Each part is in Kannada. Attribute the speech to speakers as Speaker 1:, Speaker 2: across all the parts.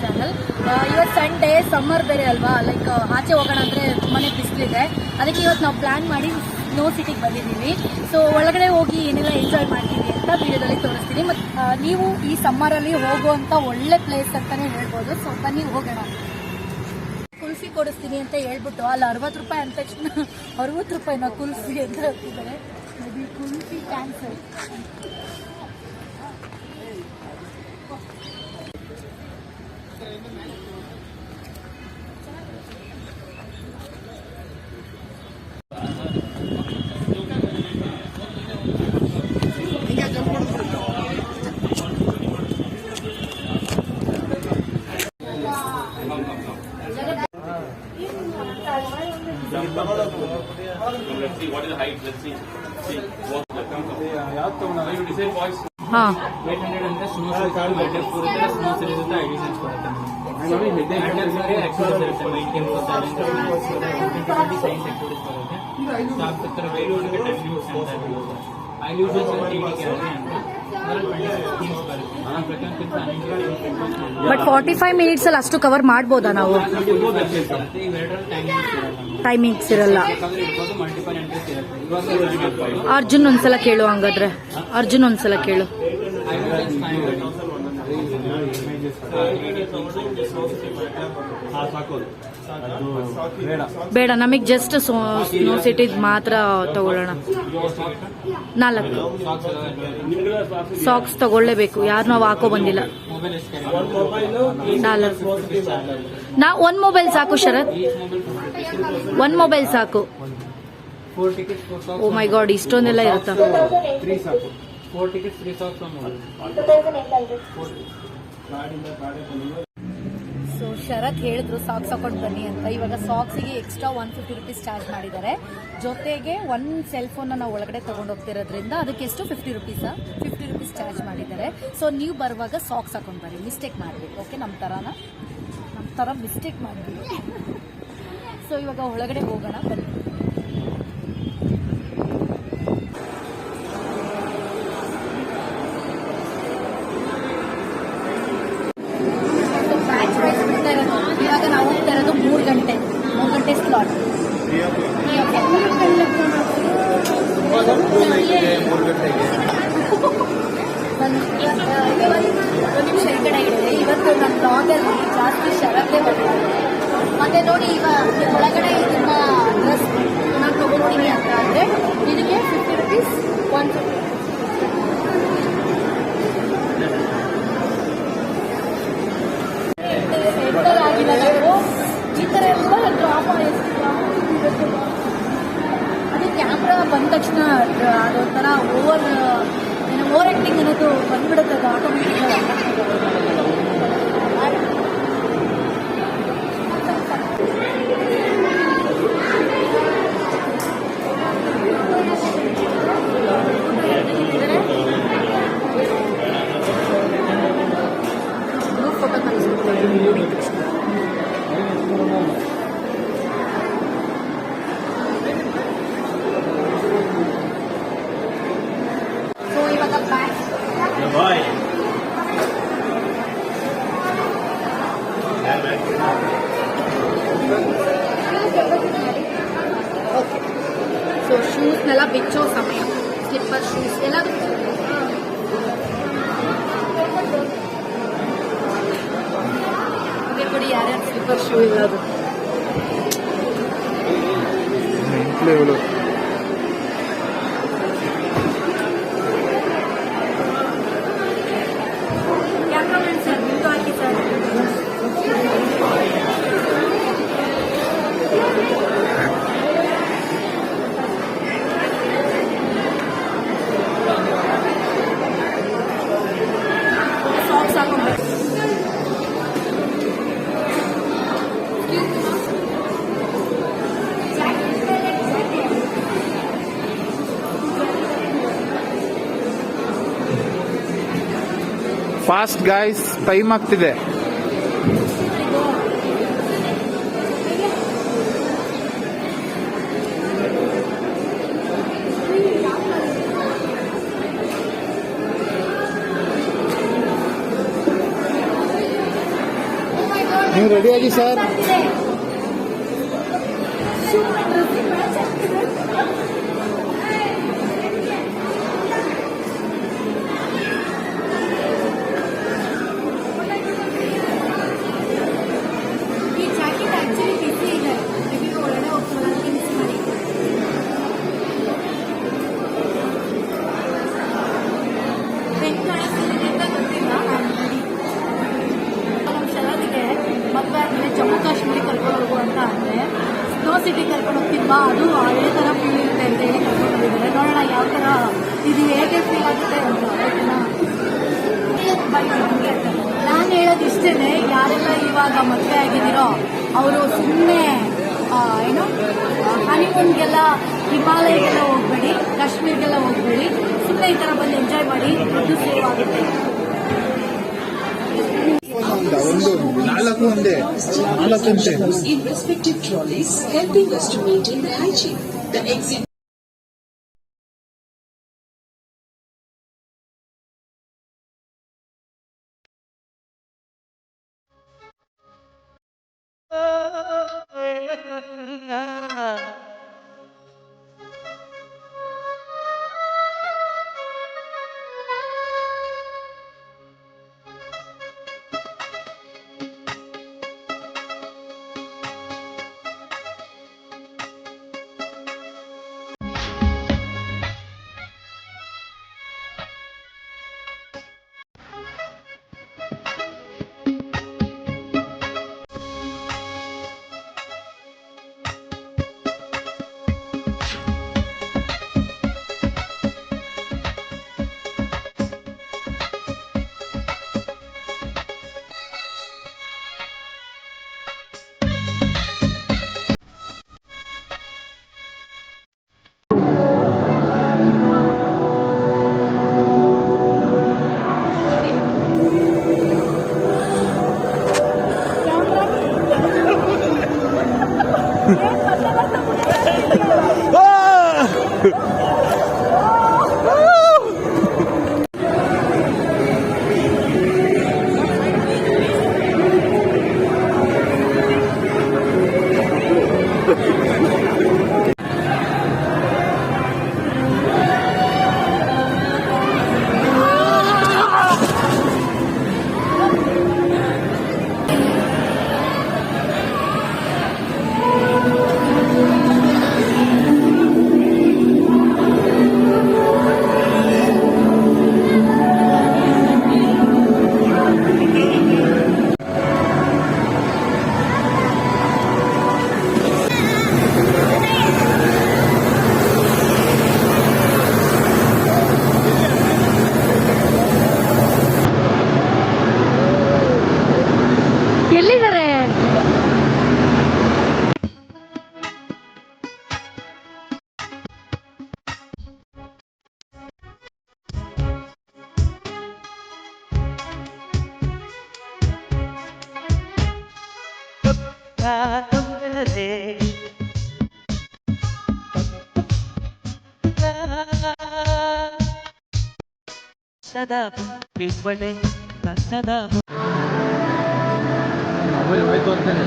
Speaker 1: ಚಾನಲ್. ಇವತ್ತು ಸಂಡೇ, ಸಮ್ಮರ್ ಬೇರೆ ಅಲ್ವಾ, ಲೈಕ್ ಆಚೆ ಹೋಗೋಣ ಅಂದರೆ ತುಂಬಾ ಬಿಸಿಲಿದೆ. ಅದಕ್ಕೆ ಇವತ್ತು ನಾವು ಪ್ಲ್ಯಾನ್ ಮಾಡಿ ಸ್ನೋ ಸಿಟಿಗೆ ಬಂದಿದ್ದೀವಿ. ಸೊ ಒಳಗಡೆ ಹೋಗಿ ಏನೆಲ್ಲ ಎಂಜಾಯ್ ಮಾಡ್ತೀವಿ ಅಂತ ವಿಡಿಯೋದಲ್ಲಿ ತೋರಿಸ್ತೀನಿ. ಮತ್ತು ನೀವು ಈ ಸಮ್ಮರಲ್ಲಿ ಹೋಗುವಂಥ ಒಳ್ಳೆ ಪ್ಲೇಸ್ ಅಂತಲೇ ಹೇಳ್ಬೋದು. ಸೊ ಬನ್ನಿ ಹೋಗೋಣ. ಕುಲ್ಫಿ ಕೊಡಿಸ್ತೀನಿ ಅಂತ ಹೇಳ್ಬಿಟ್ಟು ಅಲ್ಲಿ 60 ರೂಪಾಯಿ ಅಂದ ತಕ್ಷಣ 60 ರೂಪಾಯಿನ ಕುಲ್ಫಿ ಅಂತ ಹೇಳ್ತಿದ್ದಾರೆ. Kulfi cancel.
Speaker 2: Let's see what is the height. Let's see what the comes up. You decide boys. 800 ಅಂದ್ರೆ ಸ್ನೋ ಸೀರೀಸ್ ಮ್ಯಾಟರ್ಸ್ ಕೊಡುತ್ತೆ. ಸ್ನೋ ಸೀರೀಸ್ ಅಂತ ಎಡಿಷನ್ಸ್ ಕೊಡುತ್ತೆ. ನೋಡಿ ಮ್ಯಾಟರ್ಸ್ ಗೆ ಆಕ್ಟಿವಿಟೀಸ್ ಇರುತ್ತೆ. ಮೈಂಟೈನ್ ಕೊಡ್ತಾರೆ. ಆಕ್ಟಿವಿಟಿ ಸೈನ್ಸ್ ಆಕ್ಟಿವಿಟೀಸ್ ಬರುತ್ತೆ. ಸ್ಟಾಪ್ ತರ ವೇಲ್ಯೂಸ್ ಗೆ ಟೆಕ್ನಿಕ್ಸ್ ಅಂತ ಇರುತ್ತೆ. ಐಲ್ಯೂಷನ್ಸ್ ಅಂತ ಹೇಳಿಕೆ
Speaker 1: ಬಟ್ 45 ಮಿನಿಟ್ಸ್ ಅಲ್ಲಿ ಅಷ್ಟು ಕವರ್ ಮಾಡ್ಬೋದಾ ನಾವು? ಟೈಮಿಂಗ್ಸ್ ಇರಲ್ಲ. ಅರ್ಜುನ್ ಒಂದ್ಸಲ ಕೇಳು. ಹಂಗಾದ್ರೆ ಅರ್ಜುನ್ ಒಂದ್ಸಲ ಕೇಳು. ಬೇಡ, ನಮಗೆ ಜಸ್ಟ್ ಸ್ನೋ ಸಿಟಿ ಮಾತ್ರ ತಗೊಳ್ಳೋಣ. 4 ಸಾಕ್ಸ್ ತಗೊಳ್ಳೇಬೇಕು. ಯಾರು ನಾವು ಹಾಕೋ ಬಂದಿಲ್ಲ. 4 ಒಂದ್ ಮೊಬೈಲ್ ಸಾಕು ಶರತ್, ಒಂದ್ ಮೊಬೈಲ್ ಸಾಕು. ಓ ಮೈ ಗಾಡ್, ಇಷ್ಟೊಂದೆಲ್ಲ ಇರುತ್ತಾ? ಸೊ ಶರತ್ ಹೇಳಿದ್ರು ಸಾಕ್ಸ್ ಹಾಕೊಂಡು ಬನ್ನಿ ಅಂತ. ಇವಾಗ ಸಾಕ್ಸಿಗೆ ಎಕ್ಸ್ಟ್ರಾ 150 ರೂಪೀಸ್ ಚಾರ್ಜ್ ಮಾಡಿದ್ದಾರೆ. ಜೊತೆಗೆ ಒಂದು ಸೆಲ್ ಫೋನ್ನ ನಾವು ಒಳಗಡೆ ತಗೊಂಡು ಹೋಗ್ತಿರೋದ್ರಿಂದ ಅದಕ್ಕೆ ಎಷ್ಟು 50 ರೂಪೀಸ್ ಚಾರ್ಜ್ ಮಾಡಿದ್ದಾರೆ. ಸೊ ನೀವು ಬರುವಾಗ ಸಾಕ್ಸ್ ಹಾಕೊಂಡು ಬರ್ರಿ, ಮಿಸ್ಟೇಕ್ ಮಾಡಬೇಕು. ಓಕೆ, ನಮ್ಮ ಥರ ಮಿಸ್ಟೇಕ್ ಮಾಡಿದ್ವಿ. ಸೊ ಇವಾಗ ಒಳಗಡೆ ಹೋಗೋಣ ಬನ್ನಿ. ಇವಾಗ ನಾವು ಹೋಗ್ತಾ ಇರೋದು 3 ಗಂಟೆ ಸ್ಲಾಟ್. ಒಂದು ನಿಮಿಷ ಈ ಕಡೆ ಇದೆ. ಇವತ್ತು ನನ್ನ ಬ್ಲಾಗಲ್ಲಿ ಜಾಸ್ತಿ ಶರತ್ತೇ ಬರ್ತಾರೆ. ಮತ್ತೆ ನೋಡಿ, ಈಗ ಒಳಗಡೆ ಇದನ್ನ ಡ್ರೆಸ್ ನಾನು ತಗೊಂಡಿನಿ ಅಂತ ಅಂದರೆ ಇದಕ್ಕೆ 50 ರೂಪೀಸ್ 150. ಈ ಥರ ಎಲ್ಲ ಡ್ರಾಪ್ ಅದೇ ಕ್ಯಾಮ್ರಾ ಬಂದ ತಕ್ಷಣ ಅದೊಂಥರ ಓವರ್ ಆ್ಯಕ್ಟಿಂಗ್ ಅನ್ನೋದು ಬಂದ್ಬಿಡುತ್ತೆ. ಅದು ಆಟೋಮೆಟಿಕ್ ಫೋಟೋ ಕಳಿಸ್ಬಿಡ್ತಾರೆ. ಸೊ ಶೂಸ್ನೆಲ್ಲ ಬಿಚ್ಚೋ ಸಮಯ. ಸ್ಲಿಪ್ಪರ್ ಶೂಸ್ ಎಲ್ಲ ಕೊಡಿ. ಯಾರ್ಯಾರು ಸ್ಲಿಪ್ಪರ್ ಶೂ ಇರೋದು? ಕ್ಯಾಮ್ರಾಮನ್ ಸರ್, ನಿಮ್ದು ಹಾಕಿ ಸರ್. ಸಾಕ್ಸ್ ಹಾಕೊಂಡ್ಬೇಕು.
Speaker 3: ಫಾಸ್ಟ್ ಗಾಯ್ಸ್, ಟೈಮ್ ಆಗ್ತಿದೆ. ನೀವು ರೆಡಿಯಾಗಿ ಸರ್.
Speaker 1: ಈ ಜಾಕೆಟ್ ಆಕ್ಚುಲಿ ಬಿಸಿ ಇದೆ, ಇದಕ್ಕೆ ಒಳಗಡೆ ಹೋಗ್ತಾರೆ ಮಿಸ್ ಮಾಡಿ. ಬೆಂಕಿ ಕಾಣಿಸ್ತಿದೆ ಅಂತ ಗೊತ್ತಿಲ್ಲ, ನಾನು ನೋಡಿ ನಮ್ಮ ಶರದಿಗೆ ಮದುವೆ ಆದಮೇಲೆ ಜಮ್ಮು ಕಾಶ್ಮೀರ ಕರ್ಕೊಂಡು ಹೋಗು ಅಂತ ಅಂದರೆ ಸ್ನೋ ಸಿಟಿ ಕರ್ಕೊಂಡು ಹೋಗ್ತಿಲ್ವಾ, ಅದು ಅದೇ ಥರ ಫೀಲ್ ಇರುತ್ತೆ ಅಂತ ಹೇಳಿ ಕರ್ಕೊಂಡು ಹೋಗಿದ್ದಾರೆ. ನೋಡೋಣ ಯಾವ ಥರ ಇದು ಹೇಗೆ ಫೀಲ್ ಆಗುತ್ತೆ ಅಂತ. ಓಕೆನಾ, ನಾನು ಹೇಳೋದು ಇಷ್ಟೇ, ಯಾರೆಲ್ಲ ಇವಾಗ ಮದುವೆ ಆಗಿದ್ದೀರೋ ಅವರು ಸುಮ್ಮನೆ ಏನು ಹನಿಮೂನ್ಗೆಲ್ಲ ಹಿಮಾಲಯಗೆಲ್ಲ ಹೋಗ್ಬೇಡಿ, ಕಾಶ್ಮೀರ್ಗೆಲ್ಲ ಹೋಗ್ಬೇಡಿ, ಸುಮ್ಮನೆ ಈ ಥರ ಬಂದು ಎಂಜಾಯ್ ಮಾಡಿ, ಅದು ಸೇವ್ ಆಗುತ್ತೆ.
Speaker 3: ನಾಲ್ಕು ಒಂದೇ
Speaker 4: in respective trolleys, helping us to maintain the hygiene. The exit
Speaker 1: ಎಲ್ಲಿದ್ದಾರೆ?
Speaker 5: ಸದಾ ಬಿಬ್ಬಳೆ ಸದಾ
Speaker 3: ಹೋಯ್ತು ಅಂತೇನೆ.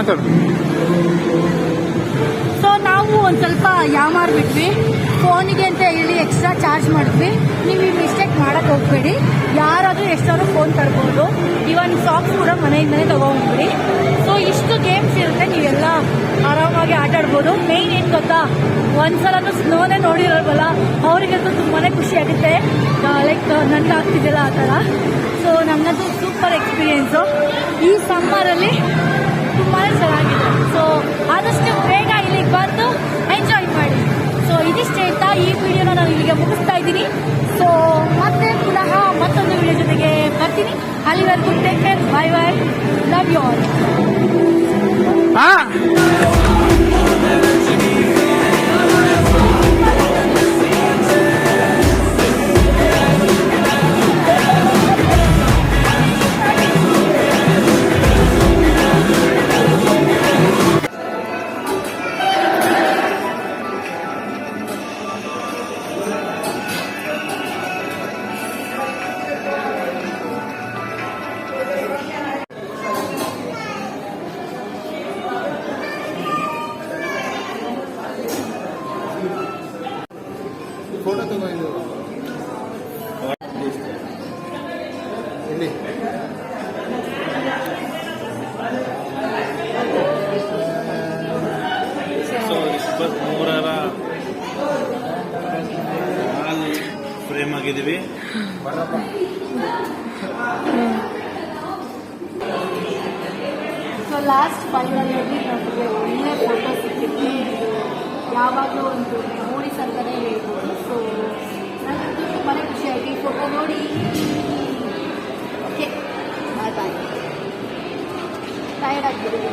Speaker 3: ಮಾತಾಡು.
Speaker 1: ಸೊ ನಾವು ಒಂದು ಸ್ವಲ್ಪ ಯಾಮಾರ್ಬಿಟ್ವಿ, ಫೋನಿಗೆ ಅಂತ ಹೇಳಿ ಎಕ್ಸ್ಟ್ರಾ ಚಾರ್ಜ್ ಮಾಡಿದ್ವಿ. ನೀವು ಈ ಮಿಸ್ಟೇಕ್ ಮಾಡಕ್ಕೆ ಹೋಗ್ಬೇಡಿ. ಯಾರಾದರೂ ಎಷ್ಟಾದ್ರೂ ಫೋನ್ ತರ್ಬೋದು. ಇವನ್ ಸಾಕ್ಸ್ ಕೂಡ ಮನೆಯಿಂದಲೇ ತೊಗೊಂಡ್ಬಿಡಿ. ಸೊ ಇಷ್ಟು ಗೇಮ್ಸ್ ಇರುತ್ತೆ, ನೀವೆಲ್ಲ ಆರಾಮಾಗಿ ಆಟ ಆಡ್ಬೋದು. ಮೇಯ್ನ್ ಏನು ಗೊತ್ತಾ, ಒಂದ್ಸಲನೂ ಸ್ನೋನೇ ನೋಡಿರೋಲ್ವಲ್ಲ, ಅವರಿಗಂತೂ ತುಂಬಾ ಖುಷಿ ಆಗುತ್ತೆ. ಲೈಕ್ ನನಗೆ ಆಗ್ತಿದ್ದಿಲ್ಲ ಆ ಥರ. ಸೊ ನಮಗಂತೂ ಸೂಪರ್ ಎಕ್ಸ್ಪೀರಿಯೆನ್ಸು. ಈ ಸಮ್ಮರಲ್ಲಿ ತುಂಬಾ ಚೆನ್ನಾಗಿದೆ. ಸೊ ಆದಷ್ಟು ಬೇಗ ಇಲ್ಲಿಗೆ ಬಂದು ಎಂಜಾಯ್ ಮಾಡಿ. ಸೊ ಇದಿಷ್ಟು ಹೇಳ್ತಾ ಈ ವಿಡಿಯೋನ ನಾನು ಇಲ್ಲಿಗೆ ಮುಗಿಸ್ತಾ ಇದ್ದೀನಿ. ಸೊ ಮತ್ತೆ ಪುನಃ ಮತ್ತೊಂದು ವಿಡಿಯೋ ಜೊತೆಗೆ ಬರ್ತೀನಿ. ಅಲ್ಲಿವರೆಗೂ take care, bye bye, love you all.
Speaker 3: Photo ತಗೊಂಡು ಎಲ್ಲಿ
Speaker 6: ಸೊ 23ರ ಫ್ರೇಮ್ ಆಗಿದ್ದೀವಿ.
Speaker 1: ಸೊ ಲಾಸ್ಟ್ ಫೈನಲಲ್ಲಿ ನಮಗೆ ಒಳ್ಳೆ ಫೋಟೋ ಸಿಕ್ಕಿತ್ತು. ಯಾವಾಗಲೂ ಒಂದು ಮೆಮೊರೀಸ್ ಅಂತಲೇ ಹೇಳ್ಬೋದು. ಸೊ ನನಗಂತೂ ತುಂಬಾ ಖುಷಿಯಾಗಿ ಫೋಟೋ ನೋಡಿ. ಓಕೆ, ಬಾಯ್ ಬಾಯ್. ಟಯರ್ಡ್ ಆಗ್ಬಿಟ್ಟಿದೆ.